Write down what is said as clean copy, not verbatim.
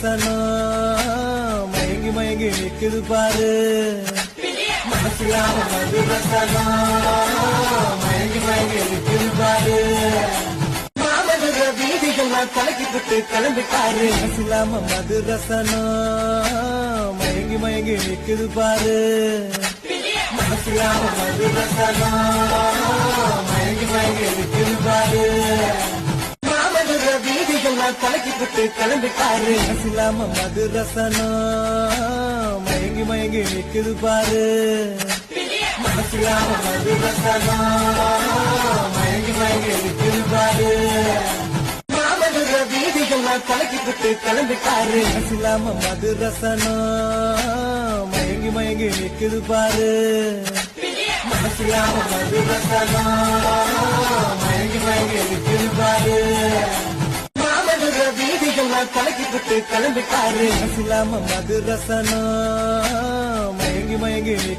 ரசனம் மயங்கி மயங்கி நிக்குது பாரு மனசில்லாம மது ரசனம் மயங்கி மயங்கி நிக்குது பாரு மாமதுர வீதிகள்லாம் கலக்கி விட்டு கிளம்பிட்டாரு மனசில்லாம மது ரசனம் மயங்கி மயங்கி நிக்குது பாரு மனசில்லாம மது ரசனம் மயங்கி மயங்கி நிக்குது பாரு வீதிகள்லாம் கலக்கி விட்டு கிளம்பிட்டாரு மனசில்லாம மது ரசனம் மயங்கி மயங்கி நிக்குது பாரு மனசில்லாம மது ரசனம் மயங்கி மயங்கி நிக்குது பாரு மாமதுர வீதிகள்லாம் கலக்கி விட்டு கிளம்பிட்டாரு மனசில்லாம மது ரசனம் மயங்கி மயங்கி நிக்குது பாரு மனசில்லாம மது ரசனம் மயங்கி மயங்கி நிக்குது பாரு வீதிகள்லாம் கலக்கி விட்டு கிளம்பிட்டாரு மனசில்லாம மது ரசனம் மயங்கி மயங்கி